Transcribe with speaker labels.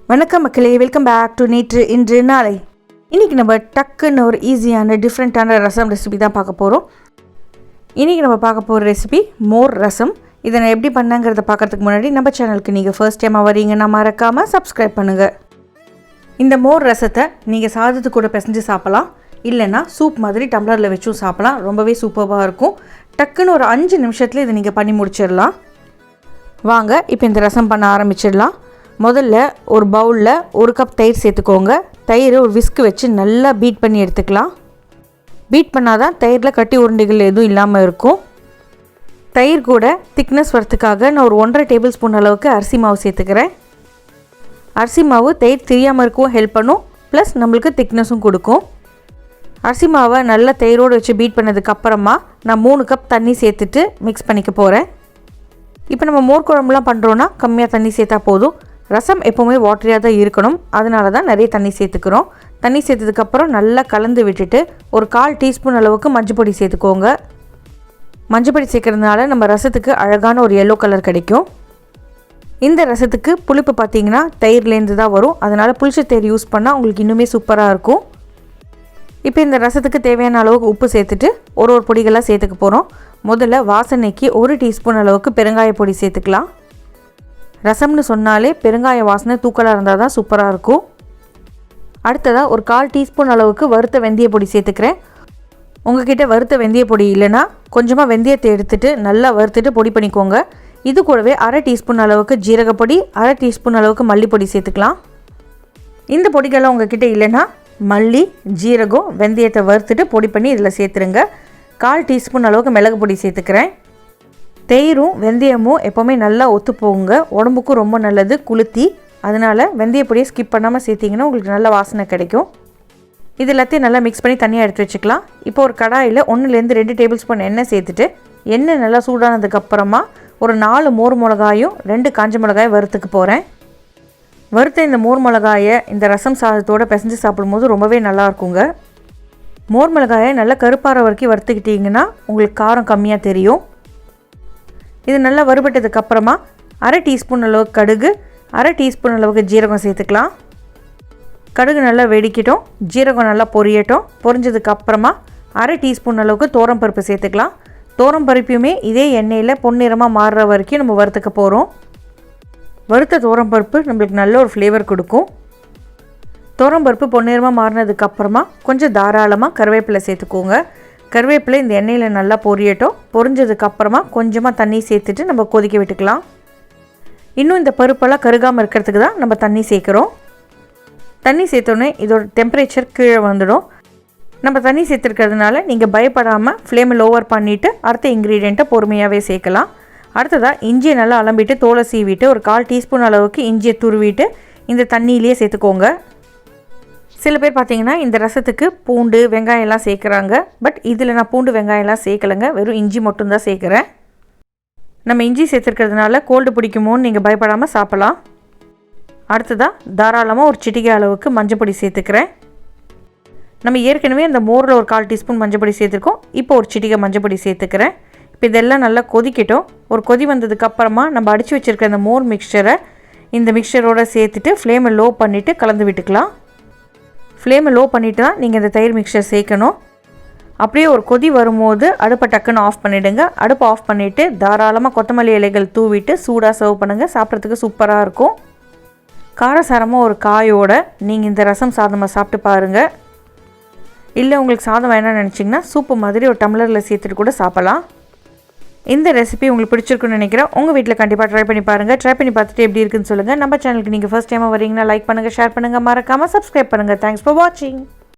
Speaker 1: வணக்கம் மக்களே, welcome back to நேற்று இன்று நாளை. இன்றைக்கி நம்ம டக்குன்னு ஒரு ஈஸியான டிஃப்ரெண்ட்டான ரசம் ரெசிபி தான் பார்க்க போகிறோம். இன்றைக்கி நம்ம பார்க்க போகிற ரெசிபி மோர் ரசம். இதை நான் எப்படி பண்ணேங்கிறத பார்க்குறதுக்கு முன்னாடி நம்ம சேனலுக்கு நீங்கள் ஃபர்ஸ்ட் டைமாக வரீங்கன்னா மறக்காமல் சப்ஸ்கிரைப் பண்ணுங்கள். இந்த மோர் ரசத்தை நீங்கள் சாதத்து கூட பிசைஞ்சு சாப்பிடலாம், இல்லைன்னா சூப் மாதிரி டம்ளரில் வச்சும் சாப்பிடலாம். ரொம்பவே சூப்பராக இருக்கும். டக்குன்னு ஒரு 5 நிமிஷத்தில் இதை நீங்கள் பண்ணி முடிச்சிடலாம். வாங்க இப்போ இந்த ரசம் பண்ண ஆரம்பிச்சிடலாம். முதல்ல ஒரு பவுலில் 1 கப் தயிர் சேர்த்துக்கோங்க. தயிர் ஒரு விஸ்க் வச்சு நல்லா பீட் பண்ணி எடுத்துக்கலாம். பீட் பண்ணால் தான் தயிரில் கட்டி உருண்டைகள் எதுவும் இல்லாமல் இருக்கும். தயிர் கூட திக்னஸ் வரத்துக்காக நான் ஒரு 1.5 டேபிள் ஸ்பூன் அளவுக்கு அரிசி மாவு சேர்த்துக்கிறேன். அரிசி மாவு தயிர் தெரியாமல் இருக்கவும் ஹெல்ப் பண்ணும், ப்ளஸ் நம்மளுக்கு திக்னஸும் கொடுக்கும். அரிசி மாவை நல்லா தயிரோடு வச்சு பீட் பண்ணதுக்கப்புறமா நான் 3 கப் தண்ணி சேர்த்துட்டு மிக்ஸ் பண்ணிக்க போகிறேன். இப்போ நம்ம மோர் குழம்புலாம் பண்ணுறோன்னா கம்மியாக தண்ணி சேர்த்தா போதும். ரசம் எப்போவுமே வாட்டரியாக தான் இருக்கணும், அதனால தான் நிறைய தண்ணி சேர்த்துக்கிறோம். தண்ணி சேர்த்ததுக்கப்புறம் நல்லா கலந்து விட்டுட்டு ஒரு 1/4 டீஸ்பூன் அளவுக்கு மஞ்சள் பொடி சேர்த்துக்கோங்க. மஞ்சள் பொடி சேர்க்கறதுனால நம்ம ரசத்துக்கு அழகான ஒரு எல்லோ கலர் கிடைக்கும். இந்த ரசத்துக்கு புளிப்பு பார்த்திங்கன்னா தயிர்லேருந்து தான் வரும், அதனால் புளிச்ச தயிர் யூஸ் பண்ணால் உங்களுக்கு இன்னுமே சூப்பராக இருக்கும். இப்போ இந்த ரசத்துக்கு தேவையான அளவுக்கு உப்பு சேர்த்துட்டு ஒரு பொடிகளாக சேர்த்துக்க போகிறோம். முதல்ல வாசனைக்கு 1 டீஸ்பூன் அளவுக்கு பெருங்காய பொடி சேர்த்துக்கலாம். ரசம்னு சொன்னாலே பெருங்காய வாசனை தூக்கலாக இருந்தால் தான் சூப்பராக இருக்கும். அடுத்ததாக ஒரு 1/4 டீஸ்பூன் அளவுக்கு வறுத்த வெந்தய பொடி சேர்த்துக்கிறேன். உங்கள்கிட்ட வறுத்த வெந்தய பொடி இல்லைன்னா கொஞ்சமாக வெந்தயத்தை எடுத்துகிட்டு நல்லா வறுத்துட்டு பொடி பண்ணிக்கோங்க. இது கூடவே 1/2 டீஸ்பூன் அளவுக்கு ஜீரகப்பொடி, 1/2 டீஸ்பூன் அளவுக்கு மல்லிப்பொடி சேர்த்துக்கலாம். இந்த பொடிகள்லாம் உங்கள்கிட்ட இல்லைன்னா மல்லி, ஜீரகம், வெந்தயத்தை வறுத்துட்டு பொடி பண்ணி இதில் சேர்த்துருங்க. 1/4 டீஸ்பூன் அளவுக்கு மிளகு பொடி சேர்த்துக்கிறேன். தயிரும் வெந்தயமும் எப்போவுமே நல்லா ஒத்து போகுங்க, உடம்புக்கும் ரொம்ப நல்லது, குளுத்தி. அதனால் வெந்தய பொடியை ஸ்கிப் பண்ணாமல் சேர்த்திங்கன்னா உங்களுக்கு நல்ல வாசனை கிடைக்கும். இது எல்லாத்தையும் நல்லா மிக்ஸ் பண்ணி தனியாக எடுத்து வச்சுக்கலாம். இப்போ ஒரு கடாயில் 1-2 டேபிள் ஸ்பூன் எண்ணெய் சேர்த்துட்டு எண்ணெய் நல்லா சூடானதுக்கப்புறமா ஒரு 4 மோர் மிளகாயும் 2 காஞ்ச மிளகாயும் வறுத்துக்க போகிறேன். வறுத்த இந்த மோர் மிளகாயை இந்த ரசம் சாதத்தோடு பிசைஞ்சு சாப்பிடும்போது ரொம்பவே நல்லா இருக்குங்க. மோர் மிளகாயை நல்லா கருப்பாற வரைக்கும் வறுத்துக்கிட்டிங்கன்னா உங்களுக்கு காரம் கம்மியாக தெரியும். இது நல்லா வறுபட்டதுக்கப்புறமா 1/2 டீஸ்பூன் அளவுக்கு கடுகு, 1/2 டீஸ்பூன் அளவுக்கு ஜீரகம் சேர்த்துக்கலாம். கடுகு நல்லா வெடிக்கட்டும், ஜீரகம் நல்லா பொரியட்டும். பொரிஞ்சதுக்கப்புறமா 1/2 டீஸ்பூன் அளவுக்கு தோரம்பருப்பு சேர்த்துக்கலாம். தோரம்பருப்பையுமே இதே எண்ணெயில் பொன்னிறமாக மாறுற வரைக்கும் நம்ம வறுத்துக்க போகிறோம். வறுத்த தோரம்பருப்பு நம்மளுக்கு நல்ல ஒரு ஃப்ளேவர் கொடுக்கும். தோரம்பருப்பு பொன்னிறமாக மாறினதுக்கப்புறமா கொஞ்சம் தாராளமாக கருவேப்பிலை சேர்த்துக்கோங்க. கருவேப்பிலை இந்த எண்ணெயில் நல்லா பொரியட்டும். பொரிஞ்சதுக்கப்புறமா கொஞ்சமாக தண்ணி சேர்த்துட்டு நம்ம கொதிக்க விட்டுக்கலாம். இன்னும் இந்த பருப்பெல்லாம் கருகாமல் இருக்கிறதுக்கு தான் நம்ம தண்ணி சேர்க்குறோம். தண்ணி சேர்த்தோன்னே இதோட டெம்பரேச்சர் கீழே வந்துடும். நம்ம தண்ணி சேர்த்துருக்கிறதுனால நீங்கள் பயப்படாமல் ஃப்ளேமை லோவர் பண்ணிவிட்டு அடுத்த இன்க்ரீடியண்ட்டை பொறுமையாகவே சேர்க்கலாம். அடுத்ததாக இஞ்சியை நல்லா அலம்பிட்டு தோலை சீவிட்டு ஒரு 1/4 டீஸ்பூன் அளவுக்கு இஞ்சியை துருவிட்டு இந்த தண்ணியிலே சேர்த்துக்கோங்க. சில பேர் பார்த்திங்கன்னா இந்த ரசத்துக்கு பூண்டு, வெங்காயம்லாம் சேர்க்குறாங்க. பட் இதில் நான் பூண்டு, வெங்காயம்லாம் சேர்க்கலைங்க, வெறும் இஞ்சி மட்டும்தான் சேர்க்குறேன். நம்ம இஞ்சி சேர்த்துருக்கிறதுனால கோல்டு பிடிக்குமோன்னு நீங்கள் பயப்படாமல் சாப்பிட்லாம். அடுத்ததாக தாராளமாக ஒரு சிட்டிகை அளவுக்கு மஞ்சள் பொடி சேர்த்துக்கிறேன். நம்ம ஏற்கனவே இந்த மோரில் ஒரு 1/4 டீஸ்பூன் மஞ்சள் பொடி சேர்த்துருக்கோம். இப்போ ஒரு சிட்டிகை மஞ்சள் பொடி சேர்த்துக்கிறேன். இப்போ இதெல்லாம் நல்லா கொதிக்கட்டும். ஒரு கொதி வந்ததுக்கப்புறமா நம்ம அடித்து வச்சுருக்க இந்த மோர் மிக்சரை இந்த மிக்சரோடு சேர்த்துட்டு ஃப்ளேமை லோ பண்ணிவிட்டு கலந்து விட்டுக்கலாம். ஃப்ளேமை லோ பண்ணிவிட்டு தான் நீங்கள் இந்த தயிர் மிக்சர் சேர்க்கணும். அப்படியே ஒரு கொதி வரும்போது அடுப்பை டக்குன்னு ஆஃப் பண்ணிவிடுங்க. அடுப்பை ஆஃப் பண்ணிவிட்டு தாராளமாக கொத்தமல்லி இலைகள் தூவிட்டு சூடாக சர்வ் பண்ணுங்கள். சாப்பிட்றதுக்கு சூப்பராக இருக்கும். காரசாரமாக ஒரு காயோடு நீங்கள் இந்த ரசம் சாதமாக சாப்பிட்டு பாருங்கள். இல்லை உங்களுக்கு சாதம் வேணாம்னு நினச்சிங்கன்னா சூப்பு மாதிரி ஒரு டம்ளரில் சேர்த்துட்டு கூட சாப்பிட்லாம். இந்த ரெசிபி உங்களுக்கு பிடிச்சிருக்குன்னு நினைக்கிறேன். உங்கள் வீட்டில் கண்டிப்பாக ட்ரை பண்ணி பாருங்கள். ட்ரை பண்ணி பார்த்துட்டு எப்படி இருக்குன்னு சொல்லுங்கள். நம்ம சேனலுக்கு நீங்கள் ஃபர்ஸ்ட் டைமாக வரீங்கன்னா லைக் பண்ணுங்கள், ஷேர் பண்ணுங்கள், மறக்காமல் சப்ஸ்கிரைப் பண்ணுங்கள். தேங்க்ஸ் ஃபார் வாட்சிங்.